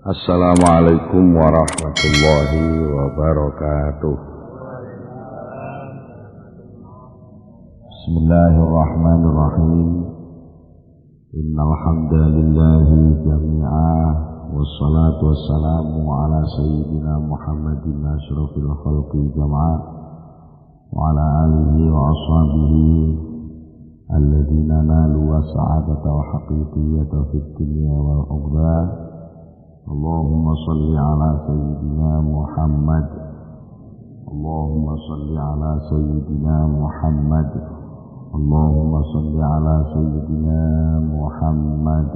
Assalamualaikum warahmatullahi wabarakatuh. Bismillahirrahmanirrahim. Innal hamdalillahi jami'a wassalatu wassalamu ala sayyidina Muhammadin asyrafil khalqi jama'a wa ala alihi wa ashabihi alladhina nalu wasa'adata wa haqiqiyata fid dunya wal ukhra. Allahumma salli ala sayyidina Muhammad. Allahumma salli ala sayyidina Muhammad. Allahumma salli ala sayyidina Muhammad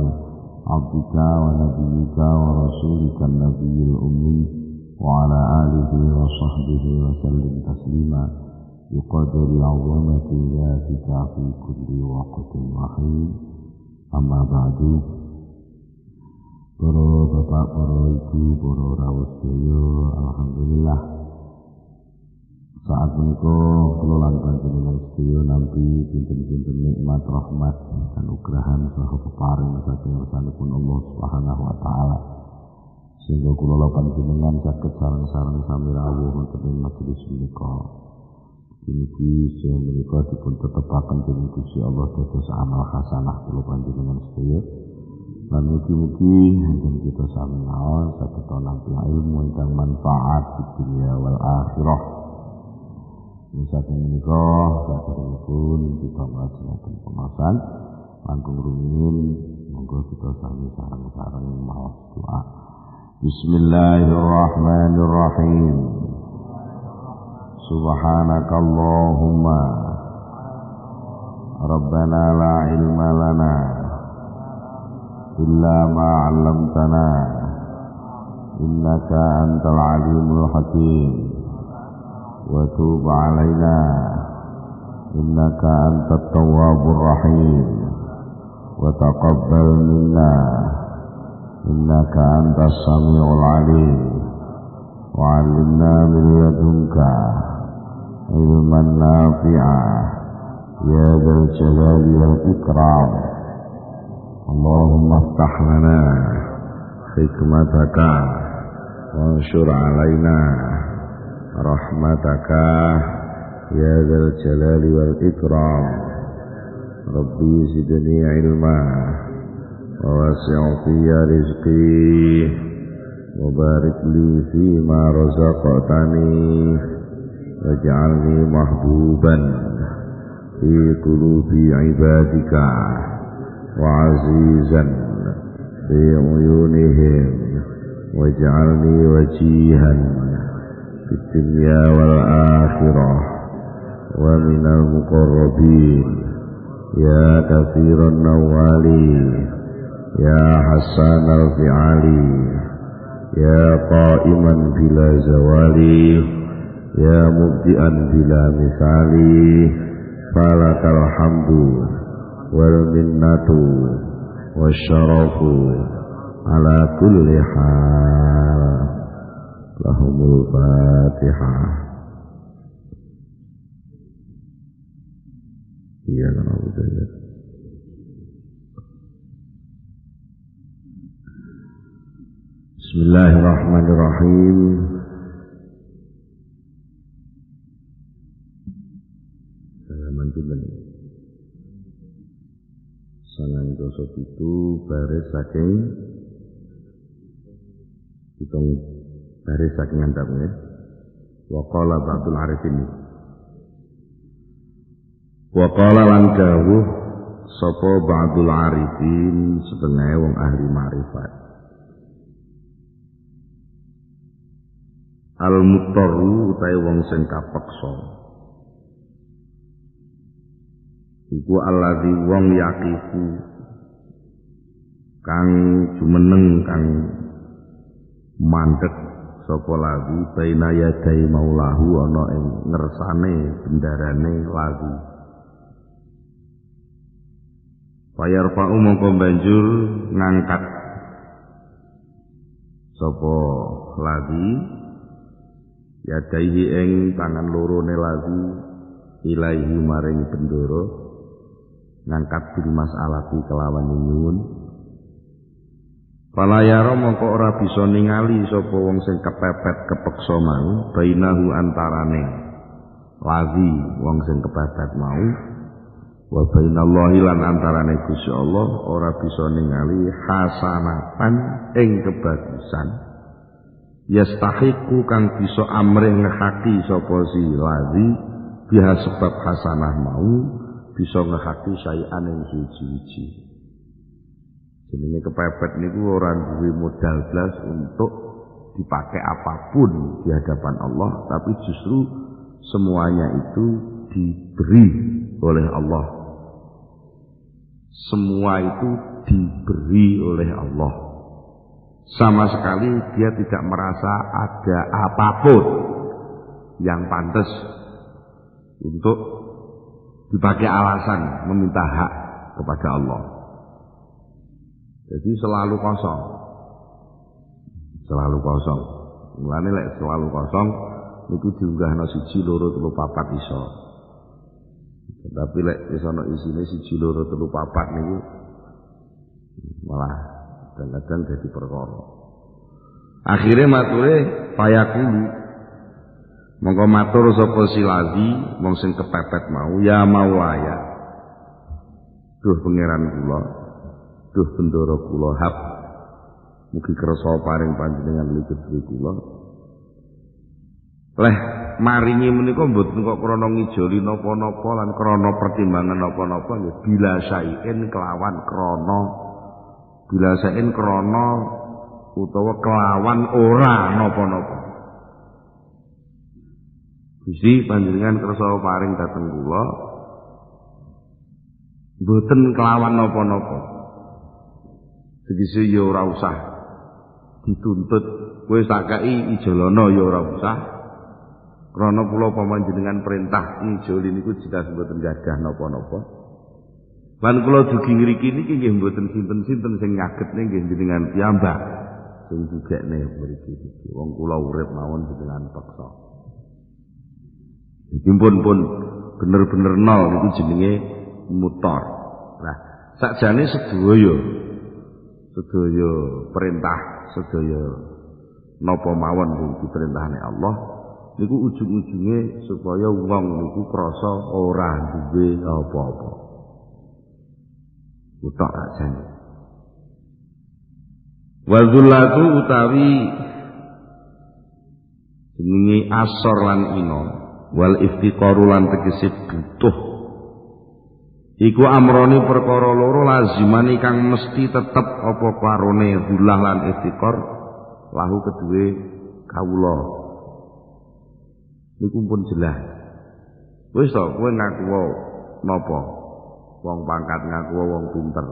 abdika wa nabiyyika wa rasulika nabiyil ummi wa ala alihi wa sahbihi wa sallim taslima biqadri 'azamati dhatika fi kulli waqtin wa hin. Amma ba'du. Para bapak, para ibu, para rawuh sedaya, alhamdulillah saat menika kula lan panjenengan sedaya nampi pinten-pinten nikmat rahmat dan nugrahan saha peparing saking ngarsanipun Allah Subhanahu wa taala, sehingga kula lan panjenengan saged sareng-sareng sami rawuh wonten ing majelis menika. Niki sing menika dipun tetepaken dening Gusti Allah dados amal hasanah kula panjenengan sedaya. Lan mugi-mugi yen kita sami naon saged nampi ilmu ingkang manfaat di dunia wal akhirah. Saking menika saderengipun kita nglajengaken pemasan langkung rumiyin, monggo kita sami sareng-sareng maos doa. Bismillahirrahmanirrahim. Subhanakallahumma Rabbana la ilma lana illa ma 'allamtana innaka antal alimul hakim wa tub 'alaina innaka antat tawwabur rahim wa taqabbal minna innaka antas samiul alim wa 'allimna min ladunka ilman nafi'a ya dzal jalali wal ikram. Allahumma aftah lana hikmataka wanshur alaina rahmataka ya dzal jalali wal ikram. Rabbi zidni ilma wa wasi' fiyya rizqi wa barik li fima razaqtani waj'alni mahbuban fi qulubi ibadika وعزيزا في عيونهم واجعلني وجيها في الدنيا والآخرة ومن المقربين يا كثير النوال يا حسان الفعال يا قائما بلا زوال يا مبدئا بلا مثال فلك الحمد wal minnatu wasyarafu ala kulli hal. Lahumul Fatihah. Iya kan Abu Dawud. Bismillahirrahmanirrahim. Salaman pinten. Sangang dosa itu baris saking hitung baris saking andamnya. Wa qala ba'dul arifin. Wa qala lan dawuh sapa ba'dul arifin setengah wong ahli ma'rifat. Al mutarru utahe wong sing kapeksa. Iku alladzi wong yakifu kang jumeneng kang mandeg sapa lagu baina yadai maulahu ana ing ngersane bendarane lagu. Fayarfa'u mongko banjur ngangkat sapa lagu yadaihi ing tangan lorone lagu ilaihi maring bendoro ngangkat bil mas'alati kelawan nyuwun Fala yara mongko ora bisa ningali sapa wong sing kepepet kepeksa mau bainahu antarane lazi wong sing kepepet mau wa bainallahi lan antarane Gusti Allah ora bisa ningali hasanatan ing kebagusan yastahiqu kang bisa amrih ngehaki sapa si lazi biha sebab hasanah mau bisa ngehaki sayan ing suci-suci. Jenenge kepepet niku ora duwe modal blas untuk dipakai apapun di hadapan Allah, tapi justru semuanya itu diberi oleh Allah. Semua itu diberi oleh Allah. Sama sekali dia tidak merasa ada apapun yang pantas untuk dipakai alasan meminta hak kepada Allah. Jadi selalu kosong. Selalu kosong. Mulane lek selalu kosong niku diunggahno 1 2 3 4 iso. Tapi lek wis ana isine 1 2 3 4 niku malah kadang-kadang dadi perkara. Akhire mature payakulu mongko matur sapa silazi wong sing kepepet mau ya maulaya. Duh pangeran kula duh bendoro kula hab mugi kersa paring panjenengan lidhi kula leh maringi menika mboten kok krana ngijoli napa-napa lan krana pertimbangan napa-napa nggih bila saien kelawan krana bila saien krana utawa kelawan ora napa-napa Gusti panjenengan kersa paring dhateng kula mboten kelawan napa-napa tegese ya ora usah dituntut kowe sakai ijolana ya ora usah krana kula pamanjenengan perintah ijoli niku jelas mboten gadah napa-napa lan kula dugi ngriki niki nggih mboten sinten-sinten sing ngagetne nggih jenengan piyambak sing dugekne mriki wong kula urip mawon jenengan peksa iki pun bener-bener nol niku jenenge mutor nah sakjane sedaya perintah sedaya napa mawon sing diperintahne Allah niku ujung-ujunge supaya wong niku krasa ora duwe apa-apa. Utak ajane. Wa zullatu utawi jenenge asor lan ino wal iftiqaru lan tegese butuh iku amroni perkara loro lazimani kang mesti tetep apa karone zulah lan istiqor lahu kedue kawula niku pun jelas wis to kowe ngaku napa wong pangkat ngaku wong pinter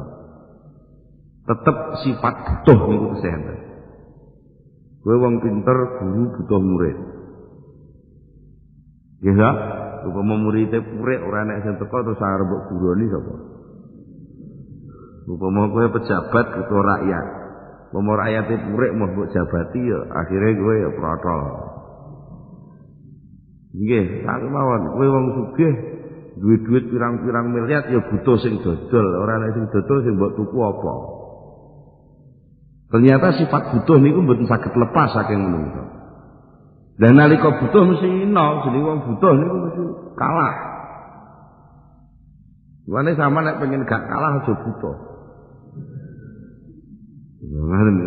tetep sifat butuh niku kesehatan kowe wong pinter guru butuh murid ya upama muridé purek ora nek sing teko terus arep mbok guroni sapa? Upama kowe pejabat ketua rakyat. Upama rakyate purek mau mbok jabati ya akhire kowe ya protol. Nggih, sak mawon kowe wong sugih duwe duit pirang-pirang miliar ya butuh sing dodol, ora nek sing dodol sing mbok tuku apa. Ternyata sifat butuh niku mboten saged lepas saking menungso. Dan nalika butuh mesti ino, jadi wong butuh niku mesti kalah. Wane sama nek pengen gak kalah aja butuh.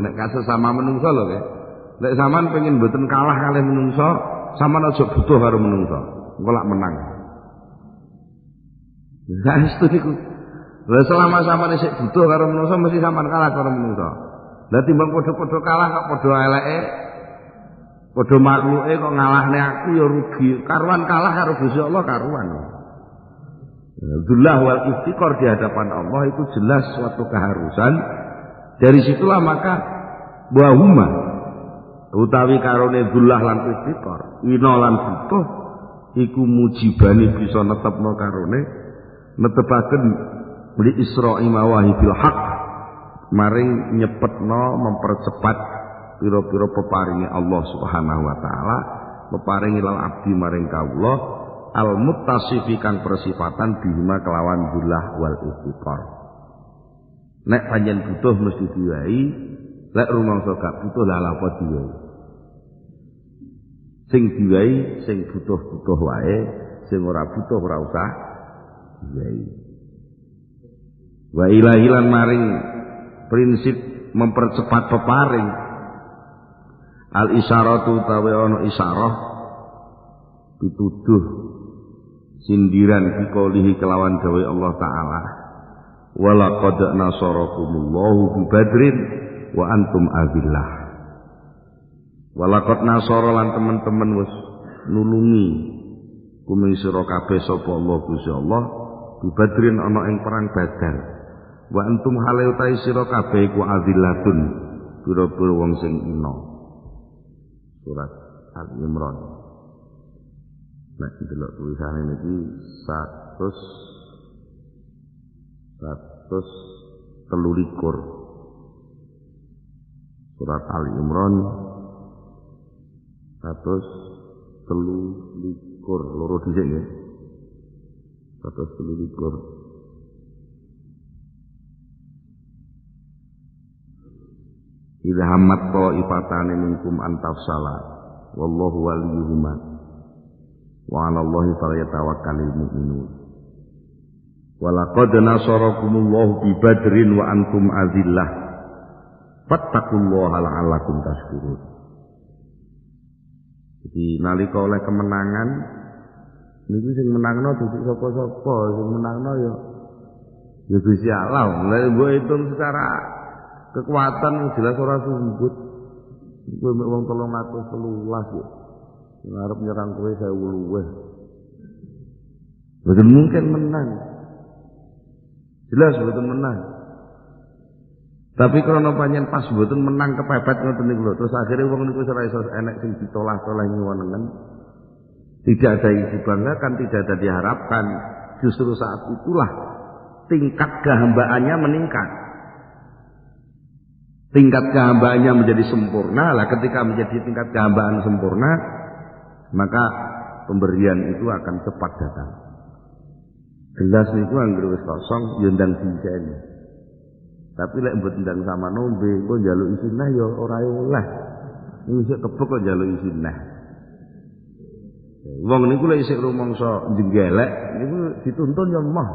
Nek kasus sama menungso lho nggih. Nek sampean pengen mboten kalah kalih menungso, sampean aja butuh karo menungso. Engko lak menang. Saestu niku. Lah selama sampean isih butuh karo menungso mesti sampean kalah karo menungso. Lah timbang padha-padha kalah kok padha eleke padha makhluke kok ngalahne aku ya rugi. Karuan kalah karo Gusti Allah karuan. Dzullah wal iftiqar di hadapan Allah itu jelas suatu keharusan. Dari situlah maka wahuma utawi karone dzullah lan iftiqar, ina lan butuh iku mujibane bisa netepno karone netepaken li isra'i mawahibil haq maring nyepetno mempercepat pira-pira peparinge Allah Subhanahu wa taala peparingi lal abdi maring kawula al muttasifi kang persifatan bihima kelawan dzullah wal iftiqar nek panjen butuh mesti diwai Lek rumangsa gak butuh lah apa diwai. Sing diwai sing butuh-butuh wae, sing ora butuh ora usah diwai. Wa ilahilan maring prinsip mempercepat peparing. Al isyaratu utawi ana isyarah pituduh sindiran bikolihi kelawan dawe Allah Ta'ala walaqad nasarakumullahu bi badrin wa antum azillah walaqad nasara lan teman-teman wis nulungi kuming sira kabeh sapa Allah Gusti Allah bi badrin ana ing perang Badar wa antum hale utahe sira kabeh iku azillatun pira-pira wong sing ina surat Al-Imran. Nek delok tulisane niki 123 surat Al-Imran 123 loro dhisik nggih 123 Idza hammat ta'ifatani minkum an tafsala wallahu waliyuhuma wa 'ala Allahi falyatawakkalul mu'minun. Wa laqad nasarakumullahu bi badrin wa antum azillah. Fattaqullaha la'allakum tashkurun. Jadi nalika oleh kemenangan niku sing menangno dudu sapa-sapa, sing menangno ya Gusti Allah. Lah mbok hitung secara kekuatan jelas ora sumbut. Kowe mek wong 313 ya. Ngarep nyerang kowe 1000 luwih. Mboten mungkin menang. Jelas mboten menang. Tapi karena panjen pas mboten menang kepepet ngoten niku lho. Terus akhirnya wong niku ora iso enek sing ditolah-tolah nyuwunengen. Tidak ada yang dibanggakan, tidak ada diharapkan. Justru saat itulah tingkat kehambaannya meningkat. Tingkat kehambaannya menjadi sempurna. Lah ketika menjadi tingkat kehambaan sempurna, maka pemberian itu akan cepat datang. Gelas niku anggere wis kosong ya ndang diiseni. Tapi lek mbok ndang sama nombe, kok njaluk isi neh ya ora oleh. Isih kebek kok njaluk isi neh. Wong niku lek isih rumangsa jenggelek niku dituntun ya emoh.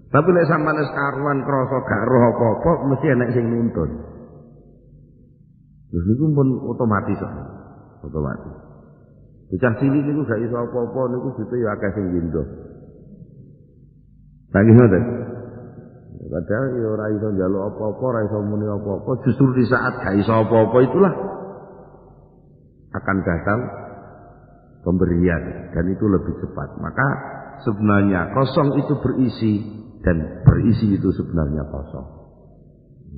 Tapi lek sampean wis karuan krasa gak roh apa-apa mesti enek sing nuntun. Terus niku pun otomatis. Otomatis. Bocah cilik niku gak iso apa-apa niku gitu ya akeh sing ngindo. Nggih ngoten. Padahal ya ora iso njaluk apa-apa, ora iso muni apa-apa, justru di saat gak iso apa-apa itulah akan datang pemberian dan itu lebih cepat. Maka sebenarnya kosong itu berisi dan berisi itu sebenarnya kosong.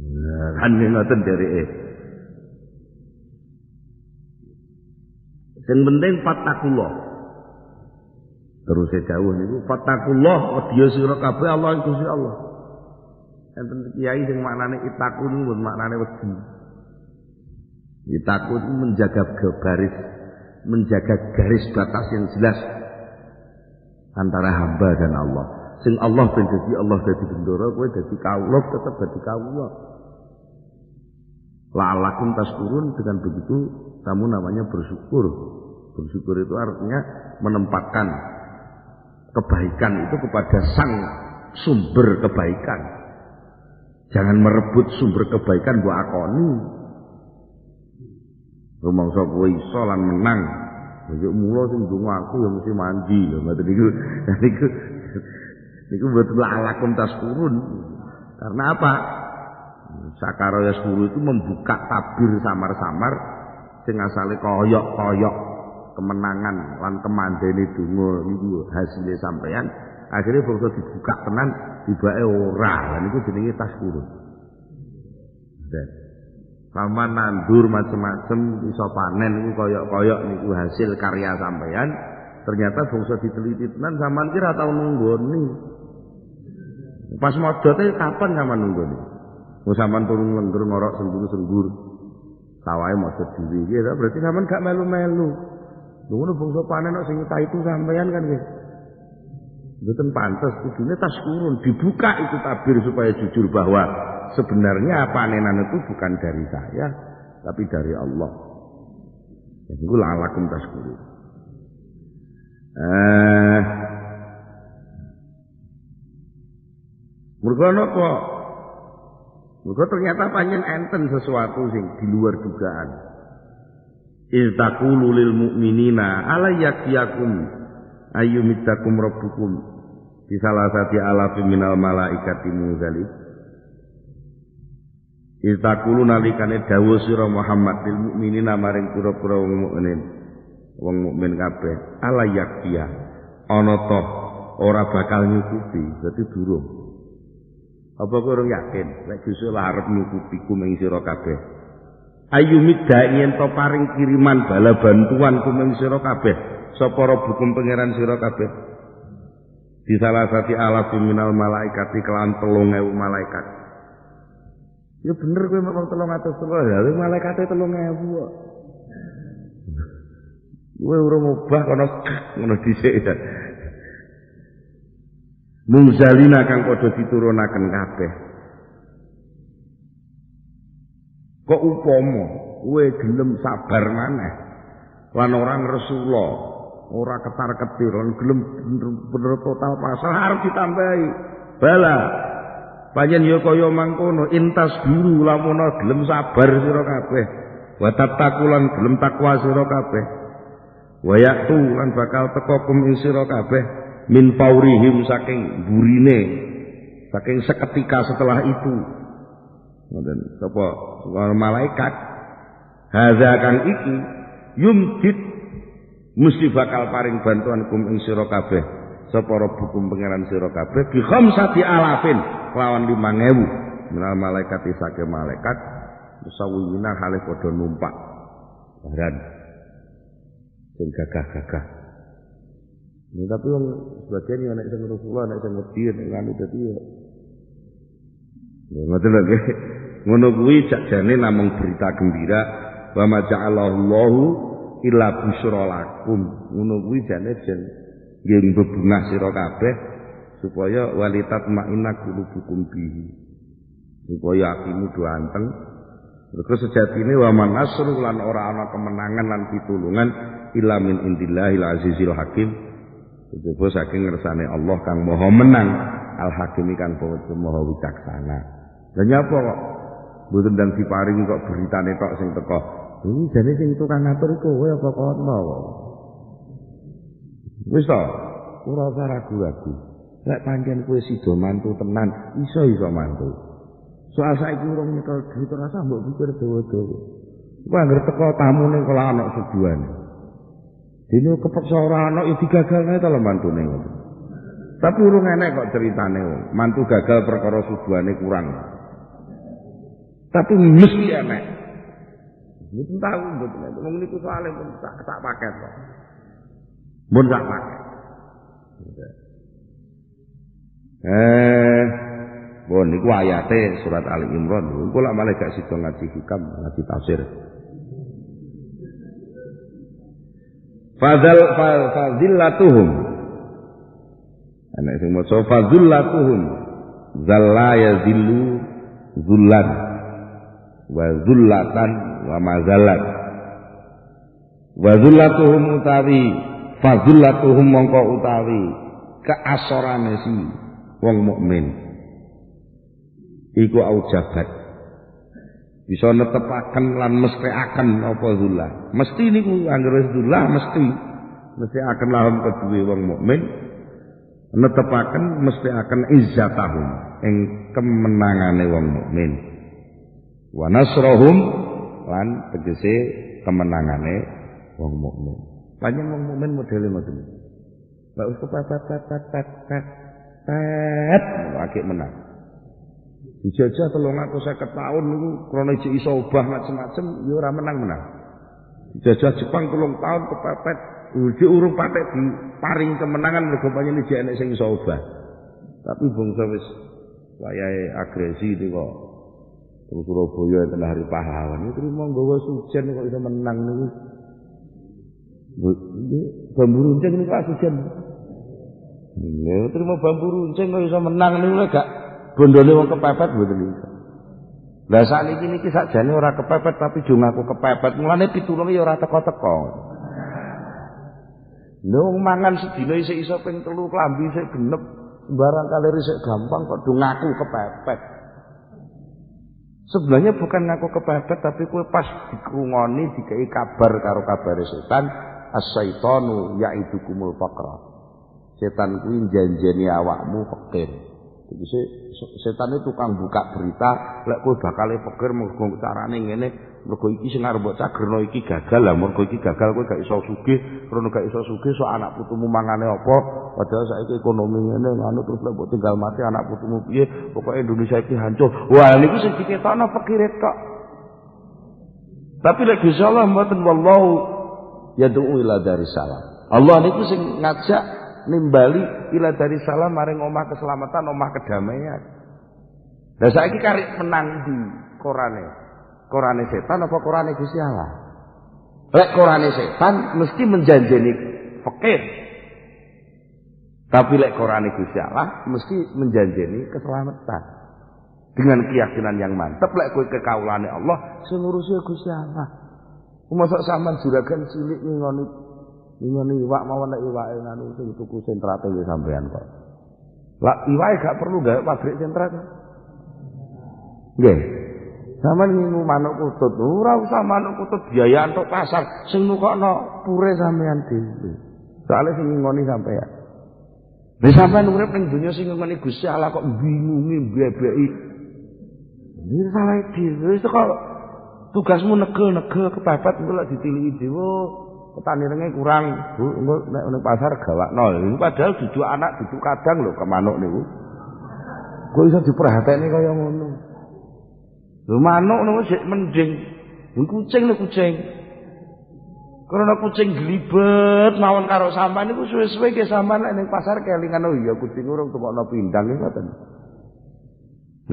Nah, kan ngoten dereke. Sing penting fattaqullah. Terus jauh niku fattaqullah wedya sira kabeh Allah Gusti Allah. Enten kiai sing maknane itaku niku maknane wedi. Itaku itu menjaga garis batas yang jelas antara hamba dan Allah. Sing Allah ben dadi Allah dadi bendoro, kowe dadi kawula tetep dadi kawula. La'allakum tashkurun, dengan begitu kamu namanya bersyukur. Bersyukur itu artinya menempatkan kebaikan itu kepada sang sumber kebaikan. Jangan merebut sumber kebaikan mbok akoni. Rumangsa kowe iso lan menang. Yo mula sing ndonga aku ya mesti mandi lho ngoten niku. Niku betul la'allakum tashkurun. Karena apa? Sakara yaskuru itu membuka tabir samar-samar sing asale koyok-koyok kemenangan lan kemandene donga niku hasilé sampeyan akhirnya bangsa dibuka tenan tibake ora. Lah niku jenenge tashkurun. Sama nandur macam-macam iso panen niku koyok-koyok niku hasil karya sampeyan, ternyata bangsa diteliti tenan sampean ki ra tau nunggoni. Pas modote kapan sampean nunggoni? Wong sampean turun lengger ngorok senggur-senggur. Sawahe modot dhewe iki ya berarti sampean gak melu-melu. Lha ngono bangsa panen kok sing itu sampeyan kan nggih. Mboten pantes, kudune taskurun, dibuka itu tabir supaya jujur bahwa sebenarnya panenan itu bukan dari saya, tapi dari Allah. Jadi itu la'alakum taskurun. Mergo napa? Mergo ternyata panjen enten sesuatu sing di luar dugaan. Iztaqulu lil mu'minina ala yakyakum ayyumiddakum rabbukum bi salasati alafin minal malaikati munzalin. Iztaqulu nalikane dawuh sira Muhammad lil mu'minina maring pira-pira wong mukmin kabeh ala yakya ana toh ora bakal nyukupi dadi durung. Apa kowe ora yakin lek Gusti Allah arep nyukupi kumeng sira kabeh? Ayyumidda yen to paring kiriman bala bantuan kumeng sira kabeh sapa rabbukum pangeran sira kabeh di salah sati alaf minal malaikati kelan 3000 malaikat. Ya bener kowe mung 300 ya malaikate 3000 kok. Kowe urung obah kono ngono dhisik ya. Mungzalina kang padha diturunaken kabeh. Kok upama kowe gelem sabar maneh lan ora ngresula, ora ketar-ketir lan gelem bener total pasal harus ditambahi. Bala panjen ya kaya mangkono intas biru lamun gelem sabar sira kabeh. Wa tattaqulan gelem takwa sira kabeh. Wa yaqtu lan bakal teka kum sira kabeh min faurihim saking burine saking seketika setelah itu. Ngoten sapa malaikat hadza kang iki yumdid mesti bakal paring bantuan kum ing sira kabeh sapa rabbukum pangeran sira kabeh bi khamsati alafin lawan 5000 menal malaikat saking malaikat musawwina halih padha numpak baran sing gagah-gagah. Ya, tapi wong sebagian yo nek sing Rasulullah nek sing wedi nek nganu dadi yo ngoten lho nggih. Ngono kuwi sakjane namung berita gembira wa ma ja'alallahu illa busyra lakum. Ngono kuwi jane jen nggih bebungah sira kabeh supaya walitat ma'inna qulubukum bihi. Supaya atimu do anteng. Mergo sejatine wa man nasru lan ora ana kemenangan lan pitulungan illa min indillahil azizil hakim. Kejaba saking ngersane Allah kang maha menang al hakim kang maha wicaksana. Lah nyapa kok mboten ndang diparingi kok beritane tok sing teko. Iki jane sing tukang ngatur kowe apa kono kok. Wis to, ora usah ragu-ragu. Lek pancen kowe sida mantu tenan, iso mantu. Soal saiki urung nyekel duit ora usah mbok pikir dawa-dawa. Kowe anggere teko tamune kok ana suduhan. Dene kepeksa ora ana ya digagalne to lho mantune ngono. Tapi urung enek kok ceritane wong, mantu gagal perkara suduhane kurang. Tapi mesti enek. Mboten tahu mboten. Wong niku soalé pun sak paket kok. Mun sak paket. Bon niku ayate surat Ali Imran. Engko lak malah gak sida ngaji hikam, ngaji tafsir. Fadzillatuhum. Ana sing maca fadzillatuhum. Zalla yazillu zullan wa zullatan wa mazallat. Wa zullatuhum utawi fadzillatuhum mongko utawi keasorane si wong mukmin. Iku aujabat bisa netepaken lan mestekaken apa zullah. Mesti niku anggere zullah mesti akan lahum kedue wong mukmin netepaken mesti akan izzatahum ing kemenangane wong mukmin. Wa nasrahum lan tegese kemenangane wong mukmin. Panjen wong mukmin modele ngoten. Lah wis kepepet akeh menang. Dijajah 350 tahun niku krana iso obah macam-macam ya ora menang-menang. Dijajah Jepang 3 tahun kepepet, iki urung patek diparing kemenangan mergo panjenengan iki enek sing iso obah. Tapi bangsa wis wayahe agresi iki kok. Terus Surabaya enten hari pahlawan. Iki trimo nggawa sujen kok iso menang niku. Nggih, bambu runcing niku sujen. Ya terima bambu runcing kok iso menang niku lek gak bondone wong kepepet mboten iso. Lah sakniki niki sakjane ora kepepet tapi jo ngaku kepepet, mulane pitulunge ya ora teko-teko. Lho mangan sedina isih iso ping 3 klambi isih genep, barang kalir isih gampang kok do ngaku kepepet. Sebenarnya bukan ngaku kepepet tapi kowe pas dikrungoni dikei kabar karo kabare setan, as-syaitanu ya'idukumul faqra. Setan kuwi janjeni awakmu fakir. Jadi setan itu tukang buka berita, lek kowe bakal fakir mergo carane ngene, mergo iki sing arep mbok cagerno iki gagal lah, mergo iki gagal kowe gak iso sugih, krono gak iso sugih sok anak putumu mangane apa, padahal saiki ekonomi ngene ngono terus lek mbok tinggal mati anak putumu piye, pokoke Indonesia iki hancur. Wah, niku sing diketokno fakir tok. Tapi lek Gusti Allah mboten wallahu yad'u ila darissalam. Allah niku sing ngajak nimbali ila dari salam maring omah keselamatan, omah kedamaian. Lah saiki karek menang di Qurane setan apa Qurane Gusti Allah? Lek Qurane setan mesti menjanjeni fakir. Tapi lek Qurane Gusti Allah mesti menjanjeni keselamatan. Dengan keyakinan yang mantap lek kowe kekaulane Allah sing ngurusi Gusti Allah. Mosok sampean juragan cilik ngene iwak mawon nek iwake nganu sing tuku sentrate ya sampean kok. Lah iwake gak perlu gawe pabrik sentrat. Nggih. Sampeyan ngingu manuk kutut, ora usah manuk kutut biaya entuk pasar, sing nukokno pure sampean dhewe. Soale sing ngingoni sampean. Nek sampean urip ning donya sing ngingoni Gusti Allah kok bingungi mbebeki. Iki salah dhewe wis kok tugasmu negel-negel kepepet engko lek ditiliki dhewe. Petani renge kurang, Bu, engko nek ning pasar gawakno. Ini padahal dudu anak, dudu kadang lho ke manuk niku. Kok iso diperhatekne kaya ngono. Lho manuk niku sik mending. Kucing lho kucing. Karena kucing glibet mawon karo sampean niku suwe-suwe ke sampean nek ning pasar kelingan oh iya kucing urung tukokno pindang niku ngoten.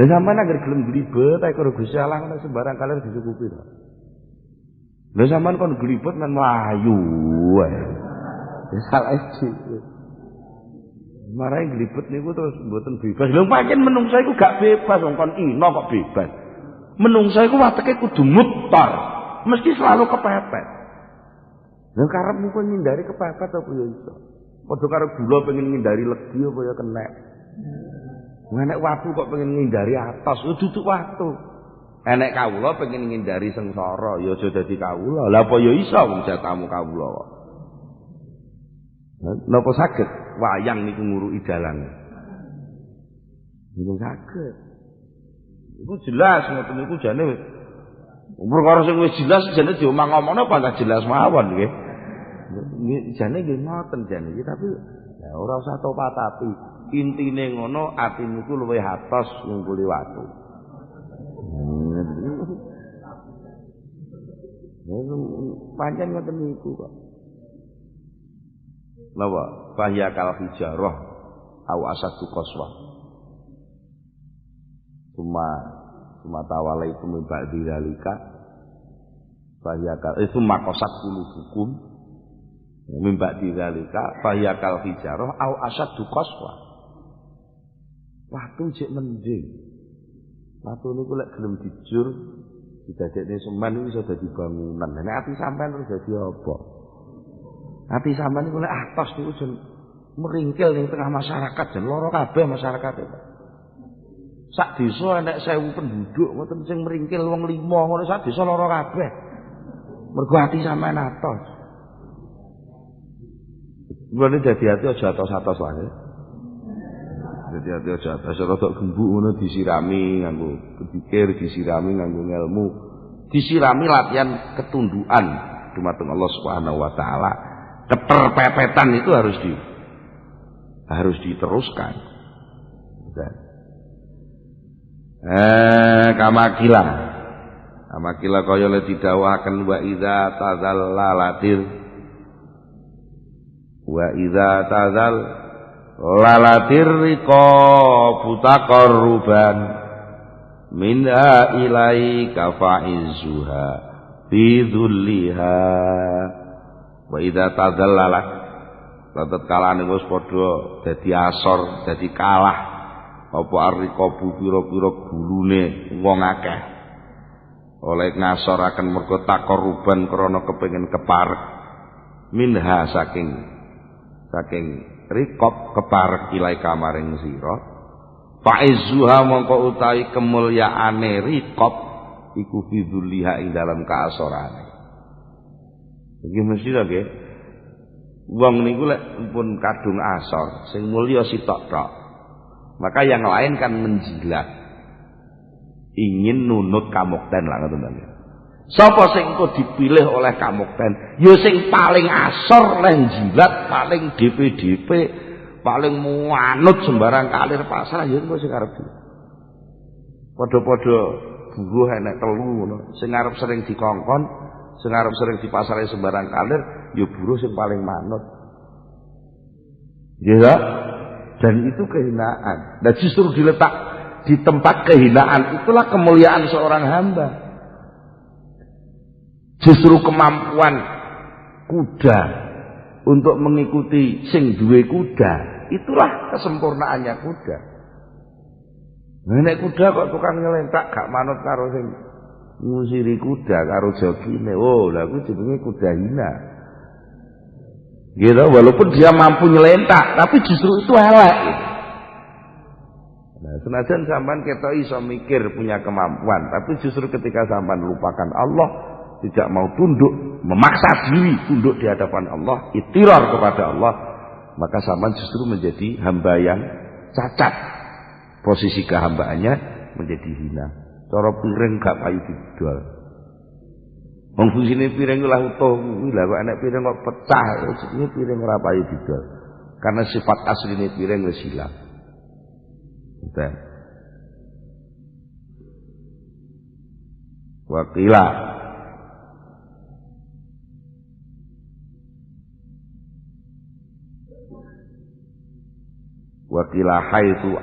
Lah sampean anggere gelem glibet ae karo Gusti Allah nek sembarang kalir disukupi to. Lha sampean kon glibet men mlayu wae. Wis salah iki. Marai glibet niku terus mboten bebas. Lho pancen menungsa iku gak bebas wong kon ino kok bebas. Menungsa iku wateke kudu mutar, mesti selalu kepepet. Lha karepmu kowe ngindari kepepet apa ya iso? Padha karo gula pengen ngindari legi apa ya kenek. Nek watu kok pengen ngindari atos, yo duduk watu. Enek kawula pengen ngindari sengsara, ya aja dadi kawula. Lah apa ya iso wong jatamu kawula kok. Napa saged wayang niku nguruki dalang? Niku saged. Iku jelas ngoten niku jane perkara sing wis jelas jane diomong-omongno pantas jelas mawon nggih. Jane nggih ngoten jane iki tapi ya ora usah topat-tapi. Intine ngono atimu ku luwih atos ngungkuli watu. Pancen ngoten niku kok. Napa? Fahya kal hijarah au asadu qaswa. Cuma tawalaitu min ba'di dzalika. Fahya kal itu makosat qulubukum. Min ba'di dzalika fahya kal hijarah au asadu qaswa. Watu jek mending. Watu niku lek gelem dijur didadekne semen iku iso dadi bangunan. Nek ati sampean terus dadi apa? Ati sampean niku lek atos niku jen meringkil ning tengah masyarakat, jen lara kabeh masyarakat itu. Sak desa enek 1000 penduduk ngoten sing meringkil wong 5 ngono sak desa lara kabeh. Mergo ati sampean atos. Mulane dadi ati aja atos-atos wae. Dadi ati aja atos rada gembuk ngono disirami nganggo pikir, disirami nganggo ilmu, disirami latihan ketundukan dumateng Allah Subhanahu wa taala. Keterpepetan itu harus diteruskan. Kamakila kaya le didhawuhaken wa idza tazal lalatir riqabu taqarruban minha ilaika fa'izuha fi dhulliha wa idza tazallala Tatkalane wis padha dadi asor, dadi kalah. Apa arriqabu pira-pira gulune wong akeh. Oleh ngasoraken mergo takoruban krana kepengin keparek. Minha saking riqab keparek ilai kamaring sira. Fa'izzuha mongko utawi kemulyaane riqab iku fi dzulliha ing dalam kaasorane. Iki mesti lho nggih. Wong niku lek pun kadung asor sing mulya sitok tok. Maka yang lain kan menjilat. Ingin nunut kamukten lah ngoten to. Sapa sing engko dipilih oleh kamukten? Ya sing paling asor leh jilat, paling DP-DP, paling manut sembarang kalir pasrah ya engko sing arep. Padha-padha buruh enek telu ngono. Sing arep sering dikongkon, sing arep sering dipasare sembarang kalir, ya buruh sing paling manut. Ya, dan itu kehinaan. Dan justru diletak di tempat kehinaan itulah kemuliaan seorang hamba. Justru kemampuan kuda untuk mengikuti sing duwe kuda, itulah kesempurnaannya kuda. Nek kuda kok tukang nyelentak gak manut karo sing ngusiri kuda karo jogine. Oh, lha kuwi jenenge kuda hina. Gitu, walaupun dia mampu nyelentak, tapi justru itu elek. Nah, senajan sampean ketok iso mikir punya kemampuan, tapi justru ketika sampean lupakan Allah, tidak mau tunduk, memaksa diri tunduk di hadapan Allah, itirar kepada Allah, maka sampean justru menjadi hamba yang cacat. Posisi kehambaannya menjadi hina. Cara piring gak payu didol. Wong fungsine piring lah utuh kuwi lha kok enek piring kok pecah, jenenge piring ora payu didol. Karena sifat asline piring wis hilang. Ngoten. Wakila haitsu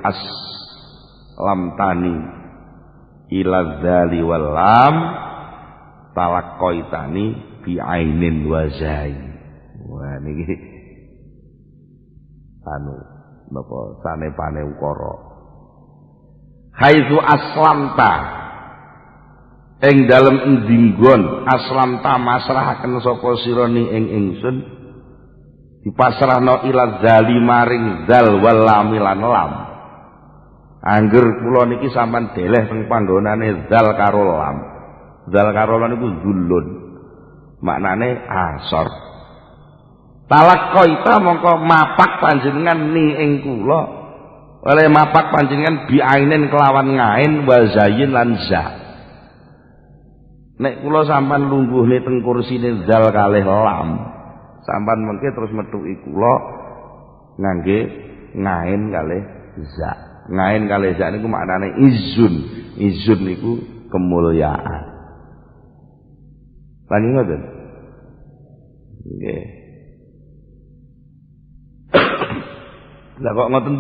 aslamtani ila dzali wal lam talaqaitani bi ainin wa zai. Wah niki napa sanepane ukara. Haitsu aslamta ing dalem endinggon aslamta masrahaken sapa sira ni ing ingsun dipasrahno ila dzali maring dzal wal lam lan lam. Angger kula niki sampean deleh teng panggonane dzal karo lam. Dzal karo lam niku zulun. Maknane asor. Talaqaita mongko mapak panjenengan ni ing kula. Oleh mapak panjenengan biainen kelawan ngain wa zayin lan za. Nek kula sampean lungguhne teng kursine dzal kalih lam. Sampean mengke terus metuki kula ngangge ngain kalih za. Ngain kalih za niku maknane izun. Izun niku kemuliaan. Lan ngoten. Nggih. Lah kok ngoten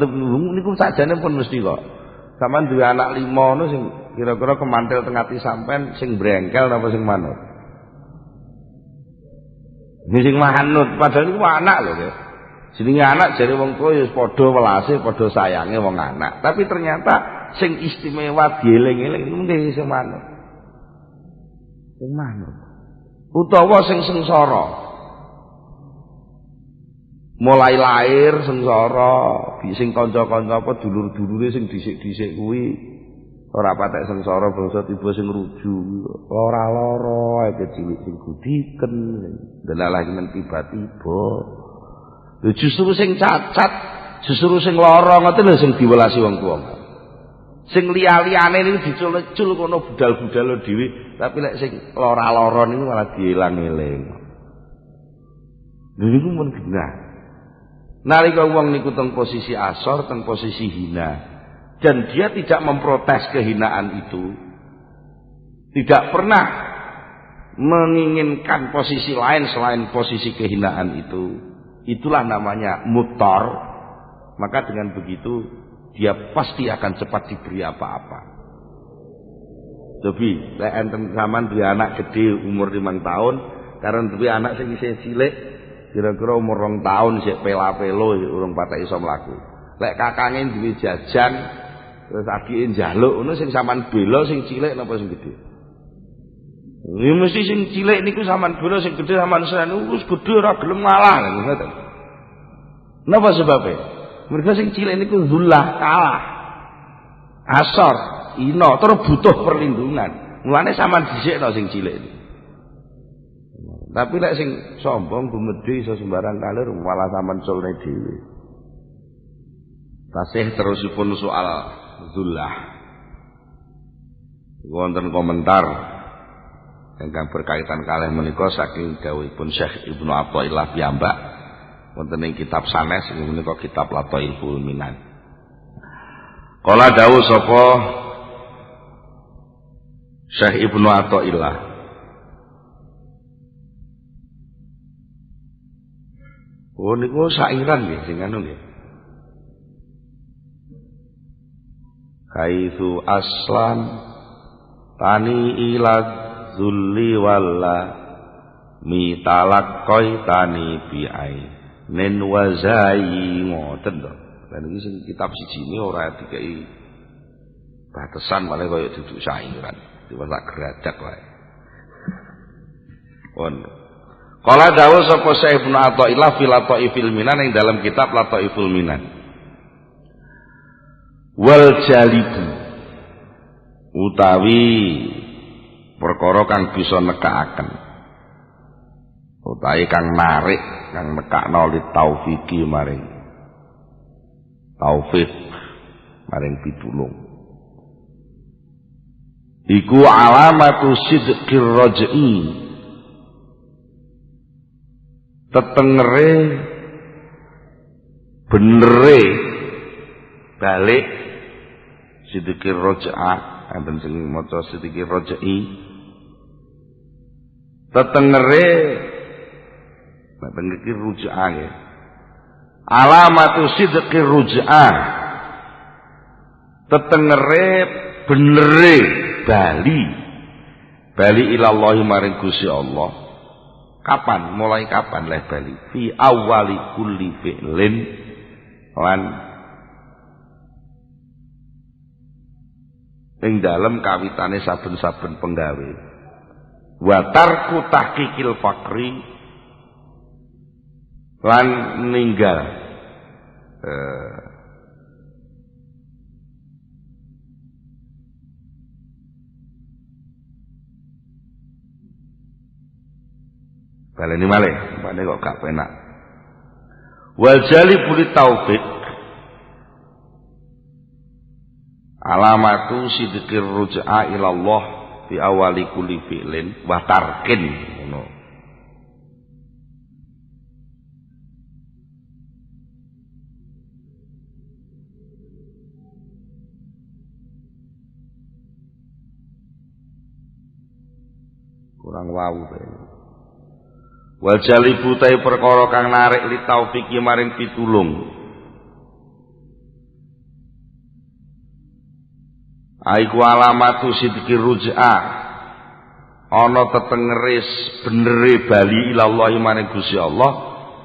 niku sakjane pun mesti kok. Sampeyan duwe anak 5 ngono sing kira-kira kemantel teng ati sampean sing brengkel napa sing manut? Sing manut padahal iku anak lho ya. Jenenge anak jare wong tuwa ya padha welase, padha sayange wong anak. Tapi ternyata sing istimewa dieling-eling iku mung sing manut. Sing manut. Utawa sing sengsara. Mulai lahir sengsara, sing kanca-kanca apa dulur-dulure sing dhisik-dhisik kuwi ora patek sengsara bangsa tiba sing ruju, lara-lara kecilik sing gudiken, delalah men tiba-tiba. Lho justru sing cacat, justru sing lara ngoten lho sing diwelasi wong tuwa. Sing liya-liyane niku dicul-cul kono budal-budal dhewe, tapi lek sing lara-lara niku malah dielang-eling. Lha niku mun genah. Nalika wong niku teng posisi asor, teng posisi hina, dan dia tidak memprotes kehinaan itu, tidak pernah menginginkan posisi lain selain posisi kehinaan itu, itulah namanya mutar. Maka dengan begitu dia pasti akan cepat diberi apa-apa. Tapi lek enten sampean duwe anak gede umur 5 tahun, karena duwe anak sing isih cilik Kira-kira umur 2 tahun sik pela-pelo urung patek iso mlaku. Lek kakange duwe jajan terus adike njaluk ngono sing sampean bela sing cilik napa sing gedhe? Ya mesti sing cilik niku sampean bela sing gedhe sampean seneng wis gedhe ora gelem ngalah ngoten. Napa sebabnya? Mergo sing cilik niku zullah kalah. Asor, ino terus butuh perlindungan. Mulane sampean dhisikno sing cilik niku. Tapi lek sing sombong gumedhe iso sembarang kalir malah sampean sulne dhewe. Tasih terusipun soal zullah. Wonten komentar ingkang berkaitan kalih menika saking dawuhipun Syekh Ibnu Athaillah piyambak wonten ing kitab sanes menika kitab Lataiful Minan. Kala dawuh sapa Syekh Ibnu Athaillah, oh niku sairan nggih sing anu nggih. Kaitsu aslam tani ila zulli walla mitalak tani bi'ai nen wazai ngoten to. Lan iki sing kitab siji ini ora dikai batesan malah kaya duduk sairan. Diwasak geradak wae. Pun kala dawuh sapa Syekh Ibnu Athaillah fil Lataifil Minan ing dalam kitab Lataiful Minan. Wal jalibu utawi perkara kang bisa nekakaken utawi kang narik kang nekakno li taufiki maring taufik maring pitulung iku alamatu sidqir raj'i tetengere benere balik sidqir raj'ah enten sing maca sidqir raj'i tetengere iki ruj'ah nggih alamatu sidqir ruj'ah tetengere benere bali ilallahi maring Gusti Allah. Kapan? Mulai kapan leh bali? Fi awali kulli fi'lin lan ing dalem kawitane saben-saben penggawe. Wa tarku tahqiqil faqri lan ninggal baleni malih, mbane kok gak penak. Wal jalibu li taufik alamatu sidqir ruj'a ila Allah fi awali kulli fi'lin wa tarkin ngono. Kurang wau bae. Wal jalibu ta'i perkara kang narik li taufiki maring pitulung aiku alamatu sidqir ruj'ah ana tetengeris benere bali ilallahi maring Gusti Allah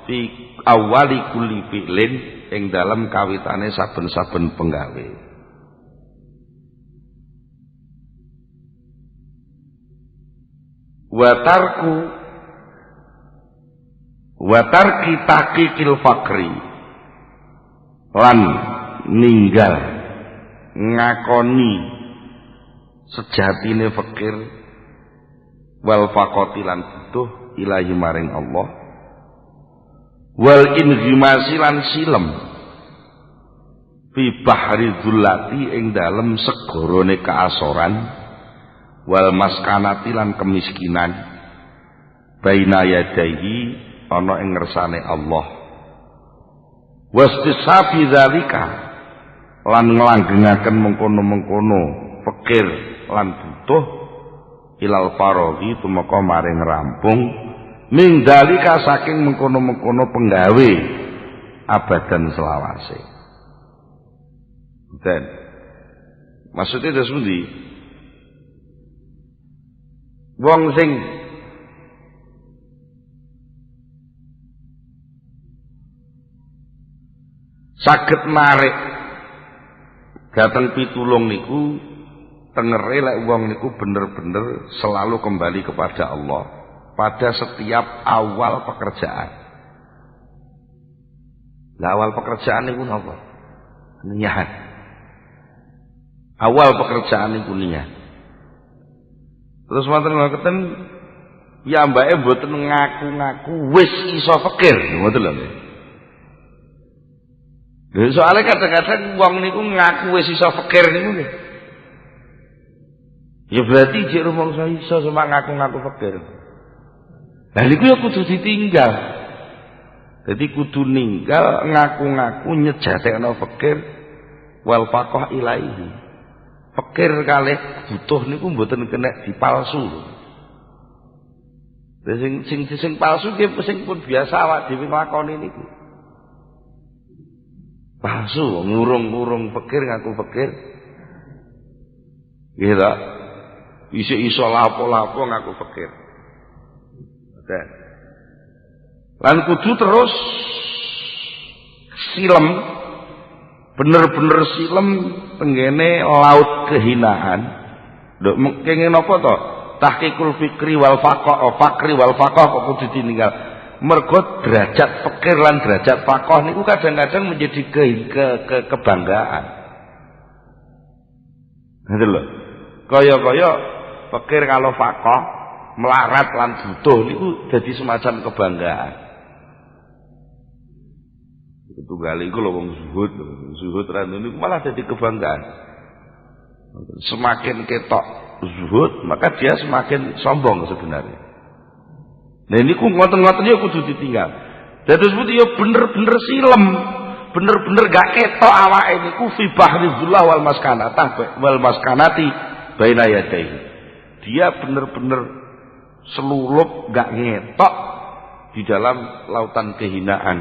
fi awali kulli fi'lin ing dalem kawitane saben-saben penggawe. Wa tarki taqiqil faqri lan ninggal ngakoni sejatine fakir wal faqati lan butuh ilahi maring Allah wal inghimasi lan silem fi bahri dzulati ing dalem segorone kaasoran wal maskanati lan kemiskinan baina yadaihi ana ing ngersane Allah wastisafi dzalika lan nglanggengaken mengkono-mengkono fakir lan butuh ilal faraghi tumeka maring rampung ming dzalika saking mengkono-mengkono penggawe abadan selawase. Dan maksudnya itu sepundi wong sing saged narik dhateng pitulung niku tengere lek wong niku bener-bener selalu kembali kepada Allah pada setiap awal pekerjaan. Lah awal pekerjaan niku napa? Niat. Awal pekerjaan niku niat. Terus wonten ngoten ya mbake mboten ngaku-ngaku wis iso fikir, ngoten lho. Lha soalé kadang-kadang wong niku ngaku wis iso fikir niku nggih. Ya berarti jek rumangsa iso cuma ngaku-ngaku fikir. Lah niku ya kudu ditinggal. Jadi kudu ninggal ngaku-ngaku nyejatekno fikir wal faqah ilaihi. Fikir kalih butuh niku mboten kena dipalsu. Sing palsu ki sing pun biasa awak dhewe nglakoni niku. Palsu ngurung-ngurung fikir ngaku fikir. Nggih ta? Iso lapo-lapo ngaku fikir. Oke. Lan kudu terus silem, bener-bener silem tenggene laut kehinaan. Lho kenging napa to? Tahqiqul fikri wal faqah kok kudu ditinggal. Mergo derajat fikir lan derajat faqah niku kadang-kadang menjadi kebanggaan. Ngoten lho. Kaya-kaya fikir kalau faqah melarat lan butuh niku dadi semacam kebanggaan. Tunggal iku lho wong zuhud ra niku malah dadi kebanggaan. Semakin ketok zuhud, maka dia semakin sombong sebenarnya. Nah niku ngoten-ngoten ya kudu ditinggal. Dados puti ya bener-bener silem, bener-bener gak ketok awake niku fi bahrizullah wal maskanati baina yadayhi. Dia bener-bener selulup gak ngetok di dalam lautan kehinaan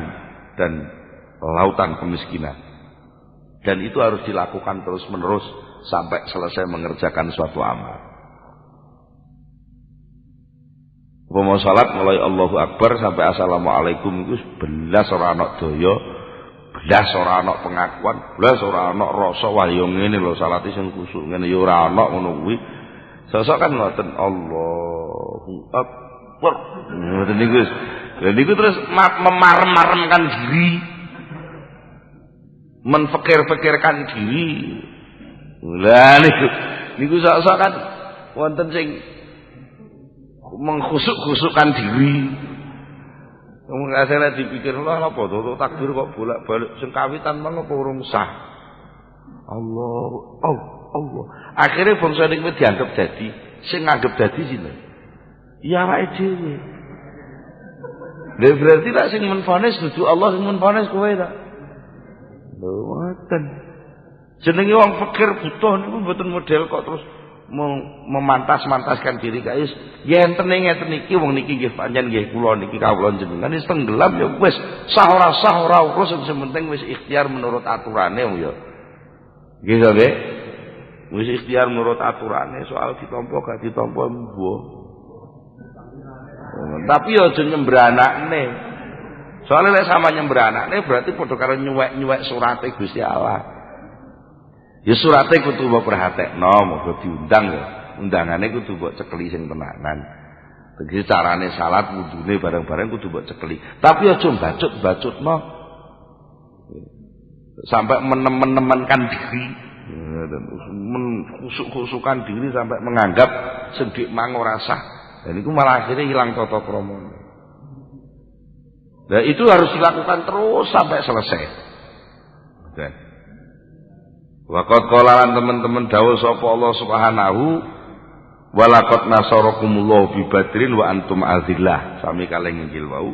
dan lautan kemiskinan. Dan itu harus dilakukan terus-menerus sampai selesai mengerjakan suatu amal. Umpama salat mulai Allahu Akbar sampai Assalamualaikum itu belas ora ana daya, belas ora ana pengakuan, belas ora ana rasa wah yo ngene lho salate sing kusuk ngene yo ora ana ngono kuwi. Sosok kan ngoten Allahu Akbar. Ngoten niku. Lha niku terus memarem-maremkan diri. Menfikir-fikirkan diri. Lah niku sok-sok kan wonten sing mengkhusuk-khusukkan diri. Wong asale dipikir lha apa to takbir kok bolak-balik sing kawitan mang apa urung sah. Allah. Akhirnya bangsa niku dianggap dadi sing nganggep dadi sinten? Ya awake dhewe. Lha berarti tak sing menfonis dudu Allah sing menfonis kowe ta? Lho ngoten. Jenenge wong fikir butuh niku mboten model kok terus memantas-mantaskan diri kae ya enten iki wong niki nggih pancen nggih kula niki kawula jenengan wis tenggelam ya wis sah ora urus sing penting wis ikhtiar menurut aturane ya nggih to nggih wis ikhtiar menurut aturane soal ditampa gak ditampa mbuh tapi ya aja nyembranakne soalnya lek sama nyembranakne berarti padha karo nyuwek surate Gusti Allah. Ya surate kudu mbok perhatekno, monggo diundang ya. Undangane kudu mbok cekeli sing tenanan. Tegese carane salat wudune bareng-bareng kudu mbok cekeli. Tapi aja bacut-bacutno. Sampai menemen-nemenkan diri. Khusuk-khusukan diri sampai menganggap sedik mang ora sah. Dan itu malah akhirnya hilang tata kramane. Nah, itu harus dilakukan terus sampai selesai. Oke. Waqad qala teman-teman dawuh sapa Allah Subhanahu wa laqad nasarakumullahu bi badrin wa antum azillah sami kalih nginjil wau.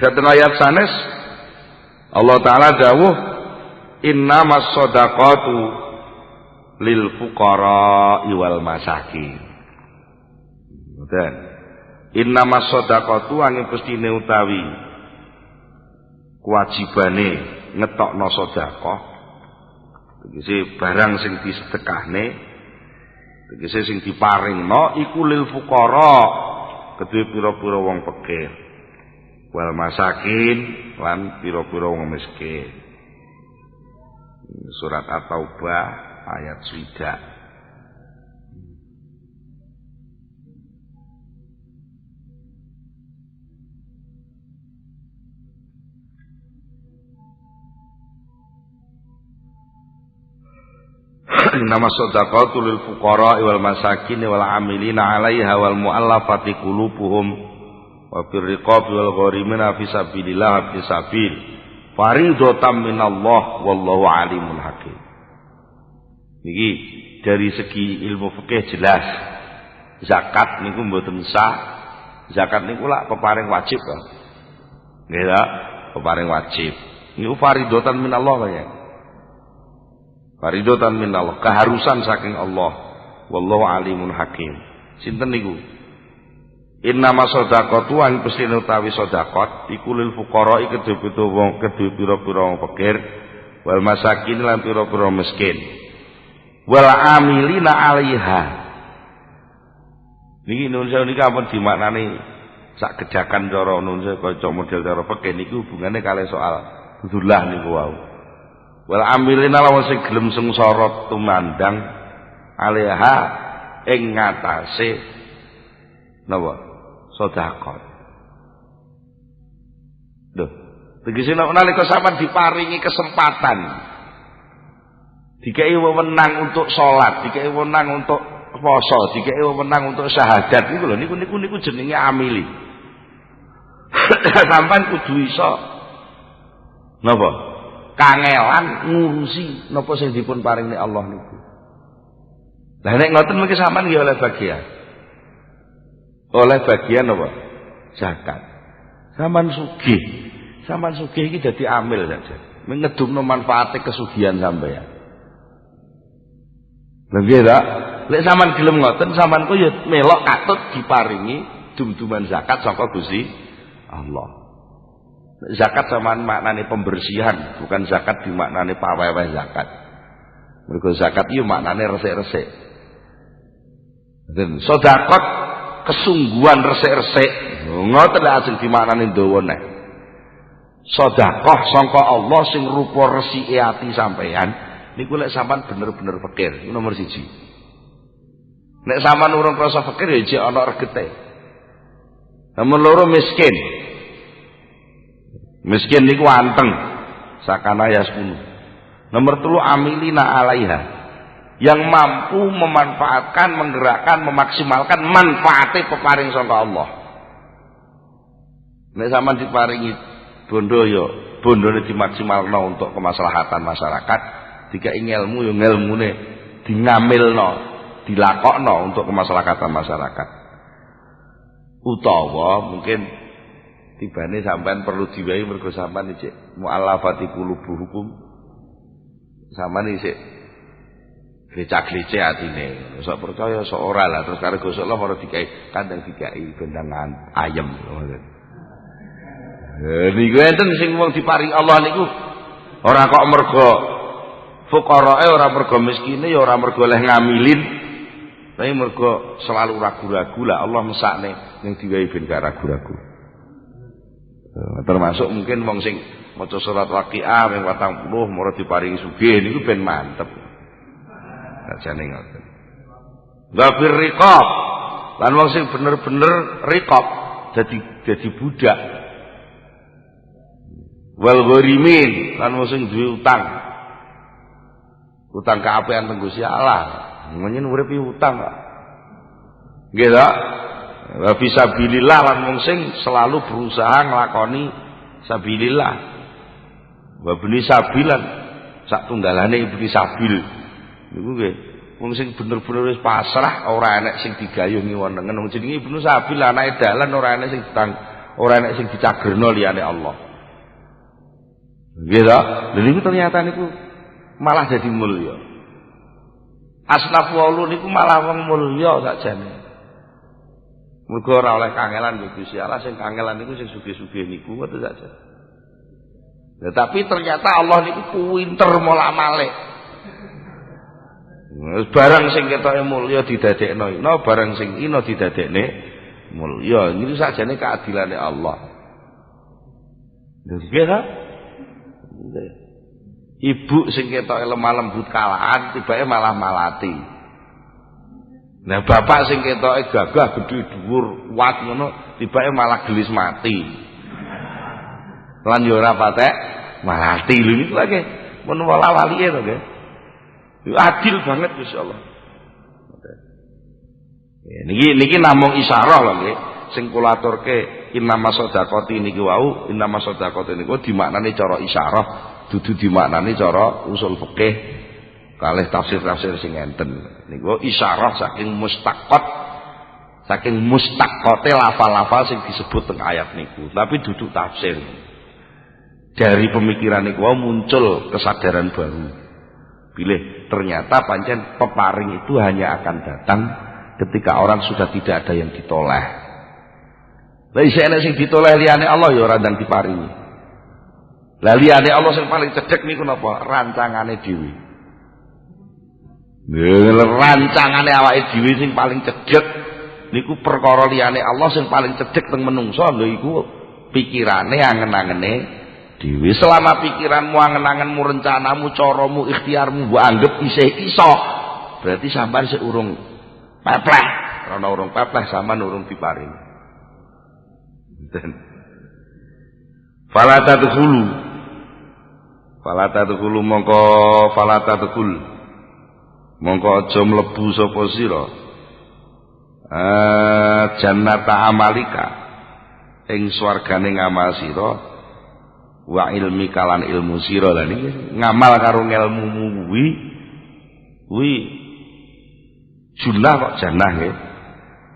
Dateng ayat sanes Allah taala dawuh innamas shadaqatu lil fuqara wal masakin. Ngoten. Innamas shadaqatu angin pestine utawi kewajibane ngetokno sedekah tegese barang sing disedekahne tegese sing diparingno iku lil fuqara kedue pira-pira wong fakir wal masakin lan pira-pira wong miskin. Surat At-Taubah ayat 1. Nama shadaqatu lil fuqara wal masakin wal amilina 'alaiha wal mu'allafati qulubuhum wa fir riqab wal gharimina fi sabilillah fi sabil faridatan minallah wallahu alimun hakim. Niki dari segi ilmu fikih jelas. Zakat niku mboten sah. Zakat niku lak peparing wajib to. Nggih ta? Peparing wajib. Niku faridatan minallah ya. Faridatan minallah, keharusan saking Allah. Wallahu alimun hakim. Sinten niku? Innama shadaqatu an pestine utawi sedekah iku lil fuqara kedhe pira-pira wong fakir wal masakin lan pira-pira miskin. Wal amilina 'alaiha. Niki nun sewu niki ampun dimaknani sak gedakan cara nun sewu kaya model cara fakir niku hubungane kalih soal dzullah niku wau. Wal amilina lawan sing gelem sengsara tumandang 'alaiha ing ngatasé napa? Sedekah. Lho, tegese nek nalika sampean diparingi kesempatan dikai wewenang untuk salat, dikai wewenang untuk puasa, dikai wewenang untuk syahadat niku lho niku jenenge amili. Sampean kudu iso napa? Kangelan ngurusi napa sing dipun paringi Allah niku. Lah nek ngoten mengki sampean nggih oleh bagian. Oleh bagian apa? Zakat. Sampean sugih iki dadi amil saja. Ngedumno manfaate kesugihan sampean. Lha nggih ta? Lek sampean gelem ngoten, sampean ku ya melok katut diparingi dum-duman zakat saka Gusti Allah. Zakat sampean maknane pembersihan, bukan zakat dimaknani paweweh zakat. Mergo zakat iki maknane resik-resik. Dan sedekah kesungguhan resik-resik ngoten lek asing dimaknani dawa nek sedekah sangka Allah sing rupa resike ati sampean niku lek sampean bener-bener fakir nomor 1. Nek sampean urung krasa fakir ya jek ana regete. Nomor 2 miskin niku anteng sakana ya 10. Nomor 3 amilina 'alaiha yang mampu memanfaatkan, menggerakkan, memaksimalkan manfaatnya peparing sangka Allah. Nek sampean diparingi bondo ya bondone dimaksimalno untuk kemaslahatan masyarakat, dikai ilmu ya ilmune dingamilno, dilakokno untuk kemaslahatan masyarakat. Utawa mungkin tibane sampean perlu diwehi mergo sampean iki mu'allafati qulubuhum. Sampean isih glecak-glecek atine. Sok percaya sok ora lah terus karo gosok lho ora dikai kandang dikai bendangan ayam ngoten. Niku enten sing wong diparing Allah niku ora kok mergo fuqarae, ora mergo miskine, ya ora mergo leh ngamilin. Tapi mergo selalu ragu-ragu lah Allah mesakne ning diwehi ben gak ragu-ragu. Termasuk mungkin wong sing maca surat Waqiah ping 40 mara diparingi sugih niku ben mantep. Sajane ngoten. Gafir riqab. Lan wong sing bener-bener riqab dadi budak. Wal gharimin, lan wong sing duwe utang. Utang kaapean teng Gusti Allah. Menyen urip utang kok. Nggih ta? Wa fisabilillah lan wong sing selalu berusaha nglakoni sabilillah. Wa bani sabilan sak tunggalane ibni sabil. Niku nggih, wong sing bener-bener wis pasrah, ora enek sing digayungi wonengen. Wong jenenge Ibnu Sabil, anake dalan ora enek sing ora enek sing dicagerno liyane Allah. Nggih ta? Lha niku ternyata niku malah jadi mulya. Asnafu walu niku malah wong mulya sakjane. Mergo ora oleh kangelan karo Gusti Allah, sing kangelan niku sing sugih-sugih niku ngoten saja. Nah, tapi ternyata Allah niku pinter molak-malik. Barang sing ketoke mulya didadekno ina, barang sing ina didadekne mulya. Niku sakjane keadilane Allah. Nggih ta? Ibu sing ketoke lemah lembut kalaan tibake malah malati. Nah bapak sing ketoke gagah gedhe dhuwur kuat ngono tibake malah gelis mati. Lan yo ora patek malati lho niku lagi men wala-walike to nggih. Adil banget insyaallah. Niki namung isyarah lho nggih. Sing kula aturke innama shadaqati niki wau, innama shadaqati niku dimaknani cara isyarah, dudu dimaknani cara usul fikih kalih tafsir-tafsir sing enten. Niku isyarah saking mustaqqate lafal-lafal sing disebut teng ayat niku, tapi duduk tafsir. Dari pemikiran niku wau muncul kesadaran baru. Bilih ternyata pancen peparing itu hanya akan datang ketika orang sudah tidak ada yang ditoleh. Lah isih enek sing ditoleh liyane Allah ya ora ndang diparingi. Lah liyane Allah sing paling cedhek niku napa? Rancangane dhewe. Rancangane awake dhewe sing paling cedhek niku perkara liyane Allah sing paling cedhek teng menungso lho iku pikirane angen-angene dhewe. Selama pikiranmu angen-angenmu rencanamu caramu ikhtiarmu mbok anggap isih iso berarti sampean sik urung pepleh. Ana urung pepleh sampean urung diparingi. Fala tadkhulu mongko aja mlebu sapa sira jannata amalika ing swargane ngamal sira wa ilmi kalan ilmu sira. Lah niki ngamal karo ilmumu kuwi junah kok jannah nggih.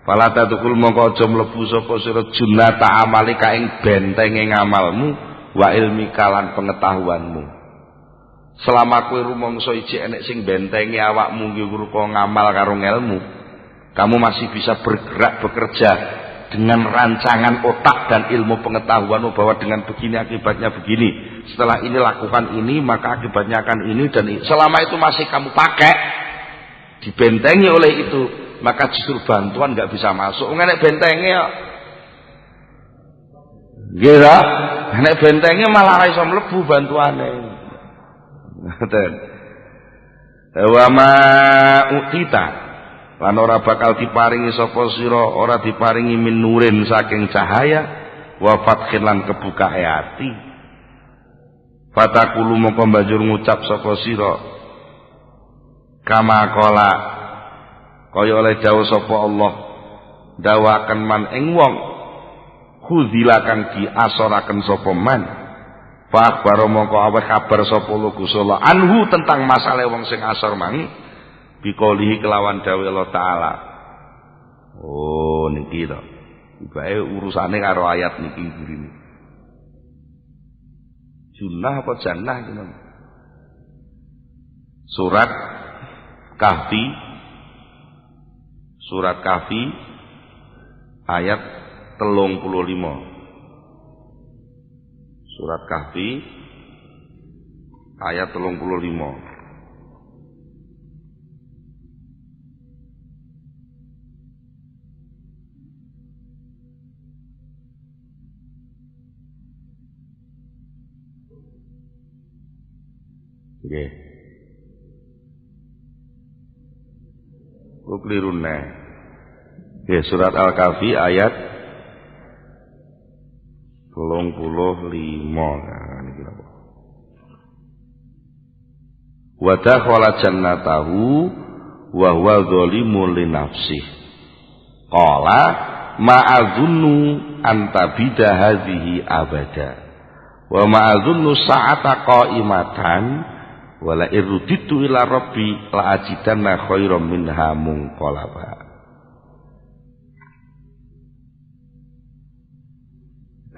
Fala tadkhul mongko aja mlebu sapa sira junnata amalika ing bentenge ngamalmu wa ilmi kalan pengetahuanmu. Selama kowe rumangsa ijek enek sing bentengi awakmu iki rupa ngamal karo ilmu, kamu masih bisa bergerak bekerja dengan rancangan otak dan ilmu pengetahuanmu bahwa dengan begini akibatnya begini. Setelah ini lakukan ini maka akibatnya akan ini dan ini. Selama itu masih kamu pakai dibentengi oleh itu, maka justru bantuan nggak bisa masuk. Nek bentenge ya, gira, nek bentenge malah ora iso mlebu bantuane. Ngoten. Wa ma utita, lan ora bakal diparingi sapa sira, ora diparingi min nurin saking cahaya, wa fathin lan kebukae ati. Fatakulu mongko banjur ngucap sapa sira, kama qala kaya oleh dawuh sapa Allah dawaken man ing wong khuzila kang diasoraken sapa man fa akhbaro mongko aweh kabar sapa Gusti anhu tentang masalah wong sing asor mang biqolihi kelawan dawuh Allah taala. Oh niki to ibae urusane karo ayat niki burine junnah apa jannah iki surat Kahfi ayat 35. Surat Kahfi ayat 35. Nggih. Kok keliru neh. Ya, surat Al-Kahfi ayat 35. Nah, niki napa? Wa dakhala jannatahu wa huwa dzalimun li nafsih. Qala ma'adzunnu an tabida hadhihi abada. Wa ma'adzunnu sa'ata qa'imatan wala irruditu ila rabbi la ajidanna khairam minha munqalaba.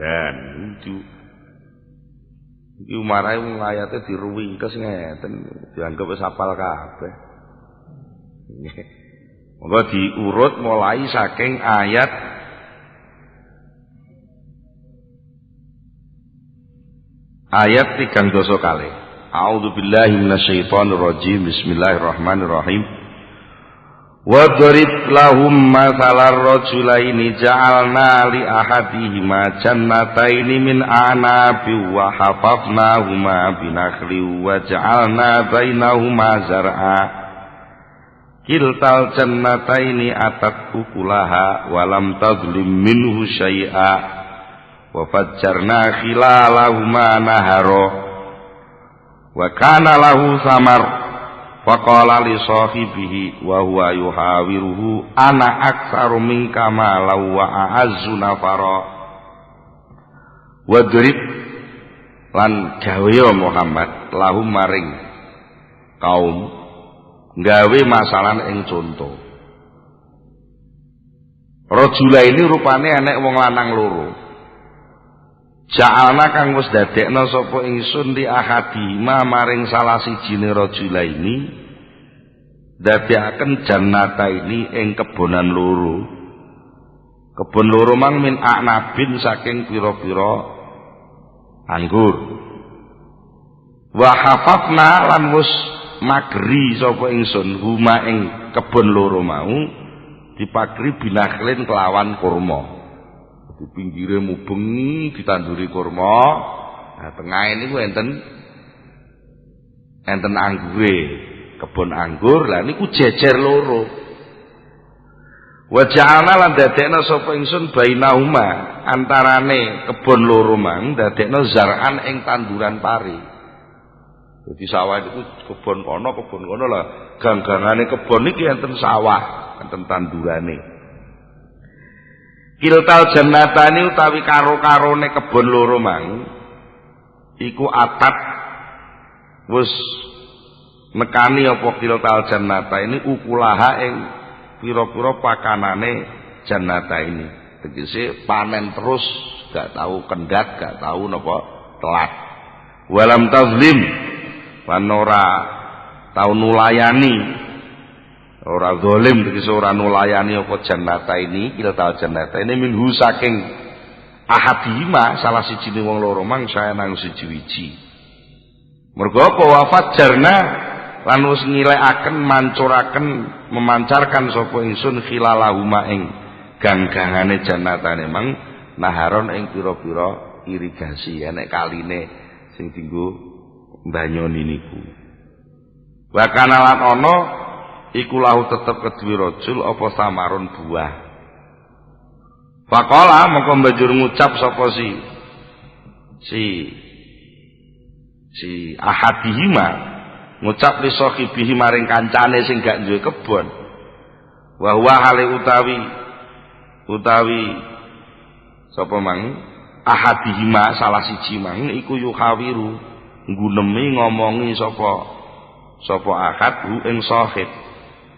Dan itu iki umarahe wong ayate diruwingkes ngeten dianggap wis hafal kabeh. Monggo diurut mulai saking ayat ayat 3 kali. A'udzu billahi minasyaitonir rajim. Bismillahirrahmanirrahim. Wadrib lahum mathalar rajulaini ja'alna li ahadihima jannataini min a'nabi wa hafafnahuma binakhli wa ja'alna bainahuma zar'a kiltal jannataini atat ukulaha wa lam tadlim minhu syai'a wa fajjarna khilalahuma nahara wa kana lahu samar faqala li sahibihi wa huwa yuhawiruhu ana aktsaru minka malan wa a'azzu nafara wadrib lan gawe Muhammad lahum maring kaum gawe masalah ing conto rajula ini rupane enek wong lanang loro ja'alna kang wis dadekna sapa ingsun di ahadima maring salah sijine rajula ini dadekaken jannata ini ing kebonan loro. Kebon loro mang min a'nabin saking pira-pira anggur. Wa hafafna lan wis mageri sapa ingsun huma ing kebon loro mau dipagri binakhlin kelawan kurma. Di pinggire mubeng ditanduri kurma. Nah, tengah niku enten anggure, kebon anggur. Lah niku jejer loro. Wa ja'alna lan dadekna sapa ingsun bainahuma antarane kebon loro mang dadekna zar'an ing tanduran pari. Jadi sawah itu kebon kono lah. Gang-gangane kebon iki enten sawah, enten tandurane. Kiltal jannatani utawi karo-karone kebon loro mang iku atat wis nekani apa kiltal jannata ini ukulaha ing pira-pira pakanane jannata ini tegese panen terus gak tahu kendhat gak tahu napa telat walam tazlim lan ora tau nulayani ora zalim tegese ora nulayani apa jannata ini kiltal jannata ini minhu saking ahadihima salah sijine wong loro mang saya nang siji wiji mergo apa wafat jarna lan wis ngilekaken mancuraken memancarkan sapa ingsun khilalahuma ing gang-gangane jannatane mang naharon ing pira-pira irigasi enek kaline sing dienggo mbanyoni niku wa kana lan ana iku lahu tetep kedue rajul apa samaron buah. Faqala mongko banjur ngucap sapa si ahadihima ngucap li sahibihi maring kancane sing gak duwe kebon. Wa huwa hale utawi sapa mang ahadihima salah siji mang iku yuhawiru nggunemi ngomongi sapa ahad hu ing sahib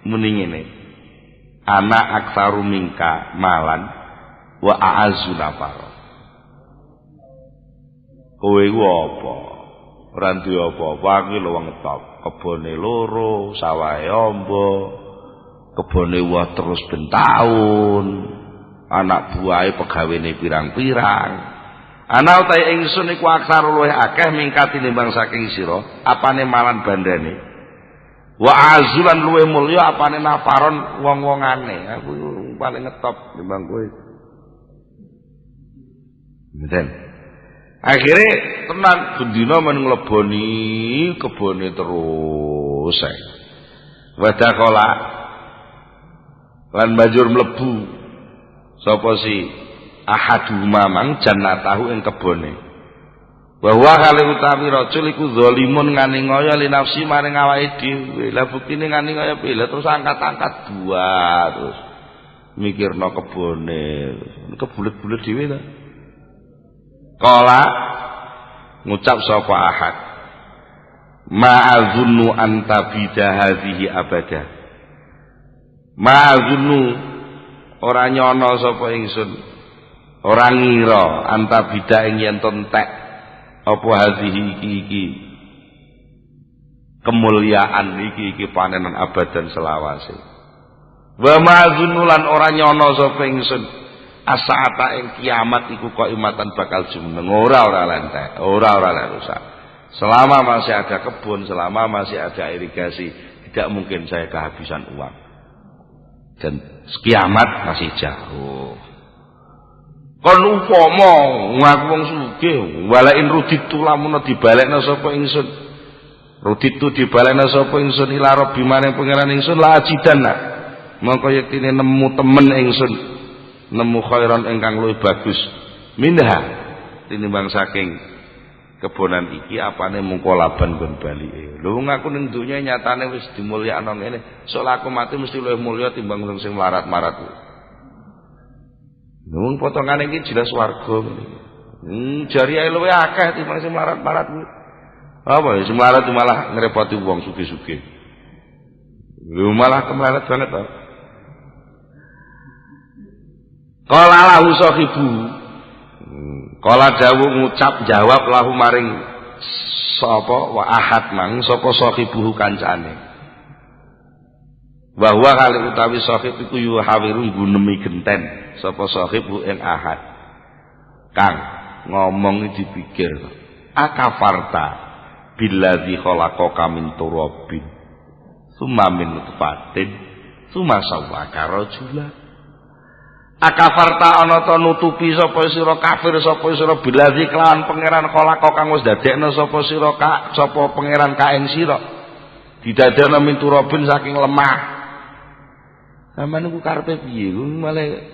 muni ngene ana aktsaru mingka malan wa a'azzu nafara kowe ku apa ora duwe apa-apa aku lho wong top kebone loro sawahe amba kebone wah terus ben taun anak buahe pegawene pirang-pirang ana utahe ingsun iku aktsaru luwih akeh mingka tinimbang saking sira apane malan bandane wa azulan luwe mulya apane nafaron wong-wongane aku paling ngetop timbang kowe ngeten akhire tenan bendina men ngleboni kebone terus wadakola lan banjur mlebu sapa si ahadu mamang jannatahu ing kebone bahwa kali utawi rajul iku zalimun ngani ngoyo li nafsi maring awake dhewe. Lah buktine ngani ngoyo piye terus angkat-angkat buah terus mikirno kebone. Kebulet-bulet dhewe ta. Kala ngucap sapa ahad. Ma'azunnu anta bidahadhihi abada. Ma'azunnu ora nyono sapa ingsun. Ora ngira anta bidah ing yen entek apa hadhihi iki kemuliaan iki panenan abadan selawase wa ma'zunulan ora nyono sapa ingsun asaata ing kiamat iku kok imatan bakal jumeneng ora lentek ora rusak selama masih ada kebun selama masih ada irigasi tidak mungkin saya kehabisan uang dan kiamat masih jauh. Kon upama ngaku wong sugih, walain ruditu lamun dibalekna sapa ingsun. Ruditu dibalekna sapa ingsun ila rabbi maring pangeran ingsun la ajidanna. Mongko yektine nemu temen ingsun, nemu khairan ingkang luwih bagus. Minha tinimbang saking kebonan iki apane mungko laban kon balike. Lho ngaku ning donya nyatane wis dimulyakno ngene. Sok aku mati mesti luwih mulya timbang wong sing mlarat-marat kuwi. Nung potongane iki jelas warga. Jariahe luwih akeh timbang sing mlarat-marat kuwi. Apa ya sing mlarat malah ngrepoti wong sugih-sugih. Lho malah kemlarat banget to. Qala lahu sahibu. Qala dawu ngucap jawab lahu maring sapa wa ahad mang sapa sahibu kancane. Bahwa kali utawi sahib iku yuhawiru gunemi genten sapa sahibu ing ahad. Kang ngomong dipikir akafarta billadzi khalaqaka min turabin summa min nutfatin summa sawwaka rajula. Akafarta ana ta nutupi sapa sira kafir sapa sira billadzi kelawan pangeran khalaqaka kang wis dadekna sapa sira sapa pangeran ka ing sira didadekna min turabin saking lemah. Sampeyan niku karepe piye? Malah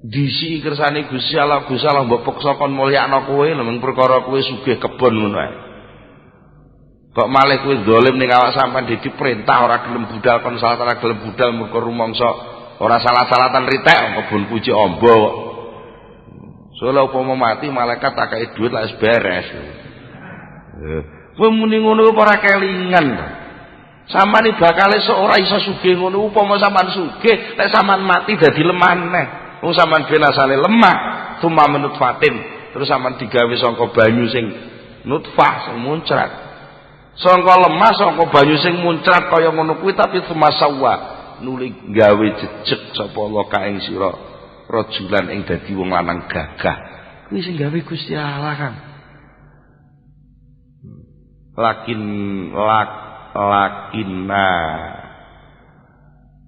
disi kersane Gusti Allah mbok peksa kon mulyakno kowe lho mung perkara kowe sugih kebon ngono ae. Kok malih kowe zalim ning awak sampean diperintah ora gelem budal kon salat ora gelem budal mergo rumangsa ora salah-salatan ritek kebon puji ombo. Soale upama mati malaikat tak kei dhuwit lak wis beres. Kowe muni ngono ora kelingan. Sampeyan iki bakale sok ora iso sugih ngono upama sampean sugih nek sampean mati dadi lemah neh. Wong sampean ben asale lemah, cuma menutfatin, terus sampean digawe saka banyu sing nutfah sing muncrat. Saka lemah saka banyu sing muncrat kaya ngono kuwi tapi sumasawa nuli gawe jejeg sapa Allah ka ing sira rajulan ing dadi wong lanang gagah. Kuwi sing gawe Gusti Allah kan. Lakinna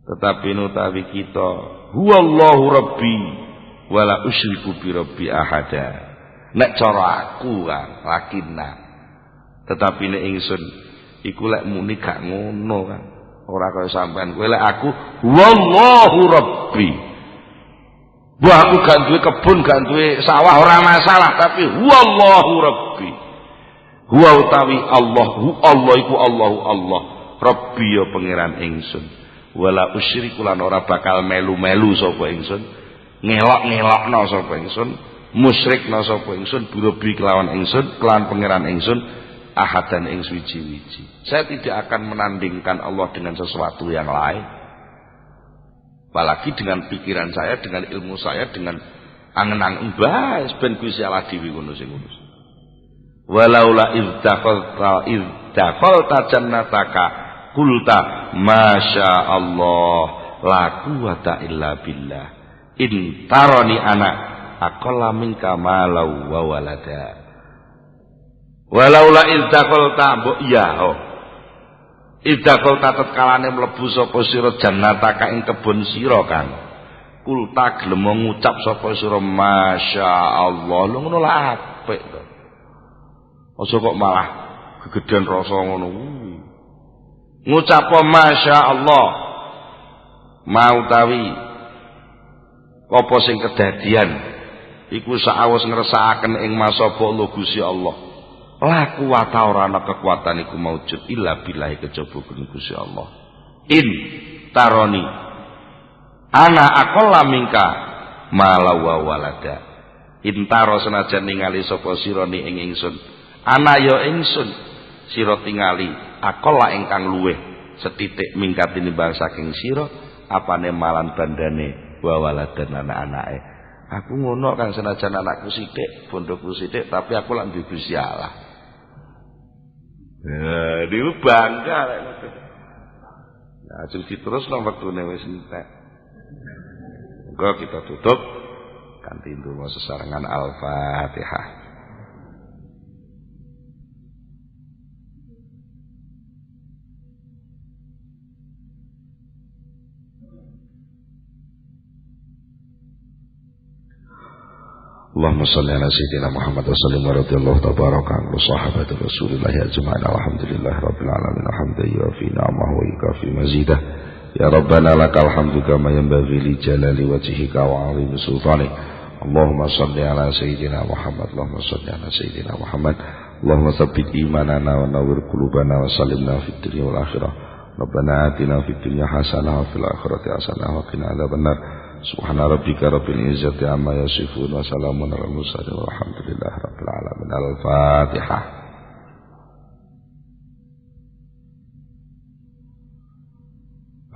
tetapi nutawi kita huwallahu rabbi wala usyriku bi rabbi ahada. Nek cara aku kan lakinna tetapi nek ingsun iku lek muni gak ngono kan. Ora kaya sampean kowe lek aku wallahu rabbi. Wah aku gak duwe kebun, gak duwe sawah ora masalah tapi wallahu rabbi. Huwa utawi Allah, Allah iku Allahu Allah. Rabbi ya pangeran ingsun. Wala usyriku lan ora bakal melu-melu sapa ingsun. Ngelok-ngelokno sapa ingsun, musyrikna sapa ingsun birobi kelawan ingsun, kelawan pangeran ingsun. Ahadan ing suci-wici. Saya tidak akan menandingkan Allah dengan sesuatu yang lain. Apalagi dengan pikiran saya, dengan ilmu saya, dengan angen-angen bahas ben Gusti Allah dhewe ngono sing ngono. Walaula izdaqalta jannataka qulta masya Allah la quwata illa billah in tarani ana aqalla minka malau wa walada. Walaula izdaqalta mbok iya izdaqalta tetkalane mlebu sapa sira jannataka ing kebon sira kan kulta gelem ngucap sapa sira masya Allah lho ngono lah apik to. Aja kok malah gegeden rasa ngono kuwi. Ngucap masya Allah mau tawi apa sing kedadian iku saawes ngersakaken ing masaba Allah Gusti Allah. La kuwata ora ana kekuatan iku maujud illa billahi kejaba Gusti Allah. In taroni ana aqalla minka malawa walada. Intaro senajan ningali sapa sira ni ing ingsun. Ana ya ingsun sira tingali aqalla ingkang luweh setitik mingkat tinimbang saking sira apane malan bandane wa waladan anak-anake. Aku ngono kan senajan anakku sithik, bondoku sithik tapi aku lak duwe Gusti Allah. Dia bangga lek ngoten. Ya ajeng diterusno wektune wis entek. Monggo kita tutup kanthi ndonga sesarengan Al-Fatihah. Allahumma salli ala sayyidina Muhammad wa sallim wa radiyallahu tabaraka an sahabati Rasulillah ajma'in alhamdulillahi rabbil alamin hamdan yuwafi ni'amahu wa yukafi mazidah ya rabbana lakal hamdu kama yanbaghi li jalali wajhika wa 'azimi sultanik Allahumma salli ala sayyidina Muhammad Allahumma salli ala sayyidina Muhammad Allahumma tsabbit imanana wa nawwir qulubana wa sallimna fid dunya wal akhirah Rabbana atina fid dunya hasanah wa fil akhirati hasanah wa qina adzabannar Subhana rabbika rabbil izzati amma yasifun wa salamun alal mursalin walhamdulillahi rabbil alamin. Al-Fatihah.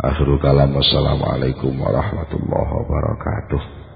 Akhirul kalam. Wassalamualaikum warahmatullahi wabarakatuh.